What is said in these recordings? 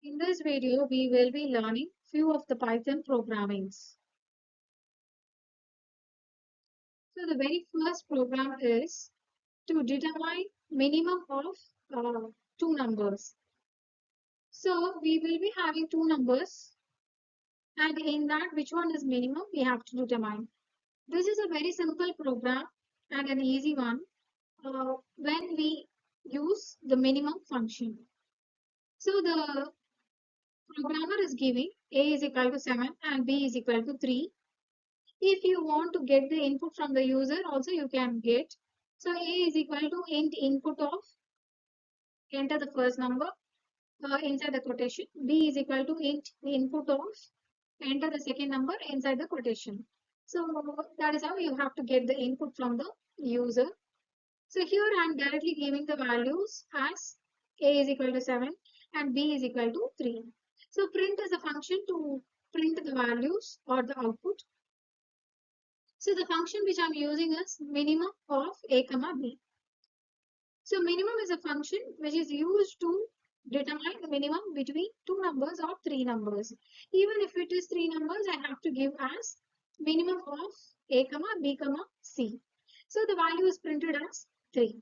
In this video, we will be learning few of the Python programmings. So the very first program is to determine minimum of two numbers. So we will be having two numbers, and in that which one is minimum we have to determine. This is a very simple program and an easy one when we use the minimum function. So the programmer is giving a is equal to 7 and b is equal to 3. If you want to get the input from the user, also you can get. So A is equal to int input of, enter the first number inside the quotation. B is equal to int input of, enter the second number inside the quotation. So that is how you have to get the input from the user. So here I am directly giving the values as A is equal to 7 and B is equal to 3. So print is a function to print the values or the output. So the function which I'm using is minimum of a comma b. So minimum is a function which is used to determine the minimum between two numbers or three numbers. Even if it is three numbers, I have to give as minimum of a comma b comma c. So the value is printed as 3.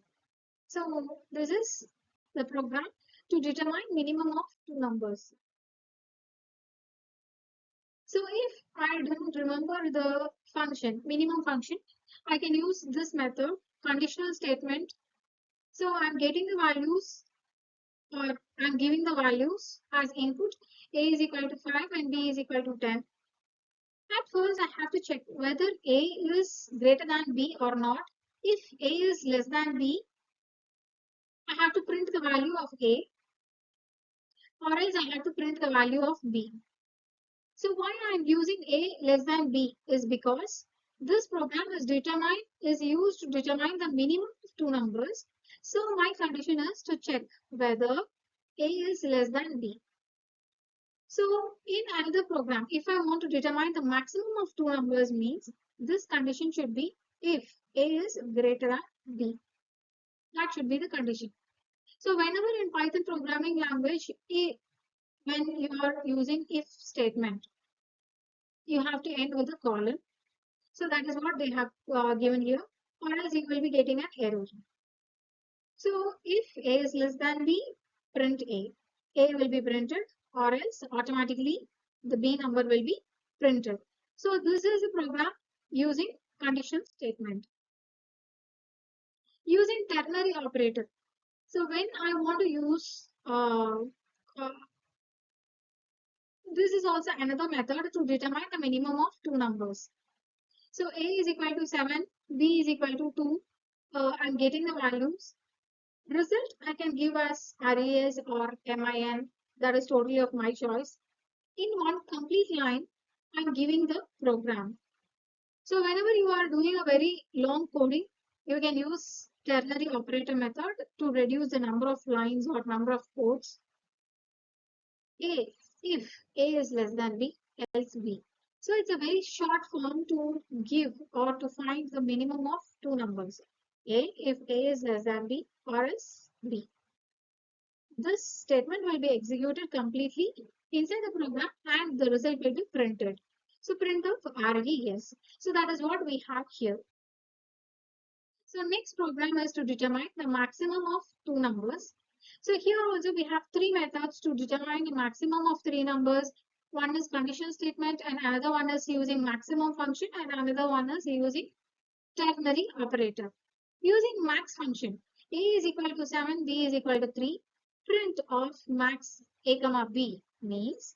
So this is the program to determine minimum of two numbers. So if I don't remember the function, minimum function, I can use this method, conditional statement. So I'm getting the values or I'm giving the values as input. A is equal to 5 and B is equal to 10. At first, I have to check whether A is greater than B or not. If A is less than B, I have to print the value of A, or else I have to print the value of B. So why I am using A less than B is because this program is used to determine the minimum of two numbers. So my condition is to check whether A is less than B. So in another program, if I want to determine the maximum of two numbers means this condition should be if A is greater than B. That should be the condition. So whenever in Python programming language, when you are using if statement, you have to end with a colon. So that is what they have given here, or else you will be getting an error. So if A is less than B, print A. A will be printed, or else automatically the B number will be printed. So this is a program using condition statement. Using ternary operator. So when I want to use this is also another method to determine the minimum of two numbers. So A is equal to 7, B is equal to 2. I'm getting the values. Result I can give as RES or MIN, that is totally of my choice. In one complete line, I'm giving the program. So whenever you are doing a very long coding, you can use ternary operator method to reduce the number of lines or number of codes. A, if A is less than B, else B. So it's a very short form to give or to find the minimum of two numbers. A, if A is less than B, or else B. This statement will be executed completely inside the program and the result will be printed. So print of RES. So that is what we have here. So next program is to determine the maximum of two numbers. So here also we have three methods to determine the maximum of three numbers. One is condition statement and another one is using maximum function and another one is using ternary operator. Using max function, A is equal to 7, B is equal to 3. Print of max A comma B means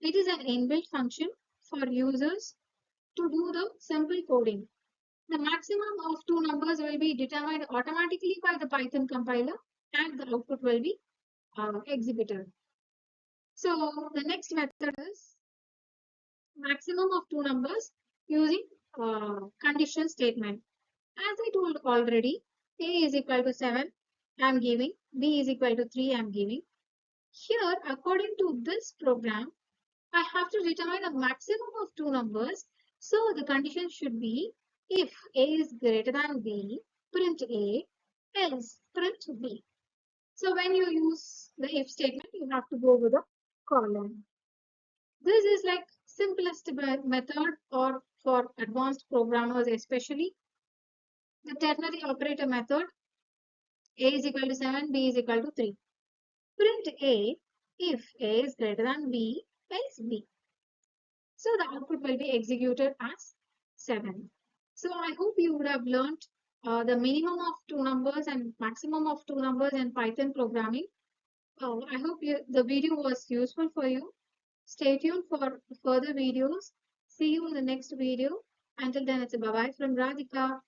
it is an inbuilt function for users to do the simple coding. The maximum of two numbers will be determined automatically by the Python compiler and the output will be exhibited. So the next method is maximum of two numbers using condition statement. As I told already, A is equal to 7, I am giving, B is equal to 3, I am giving. Here, according to this program, I have to determine a maximum of two numbers. So the condition should be if A is greater than B, print A, else print B. So when you use the if statement, you have to go with the column. This is like simplest method or for advanced programmers especially. The ternary operator method, A is equal to 7, B is equal to 3. Print A if A is greater than B, else B. So the output will be executed as 7. So I hope you would have learned the minimum of two numbers and maximum of two numbers in Python programming. I hope the video was useful for you. Stay tuned for further videos. See you in the next video. Until then, it's a bye-bye from Radhika.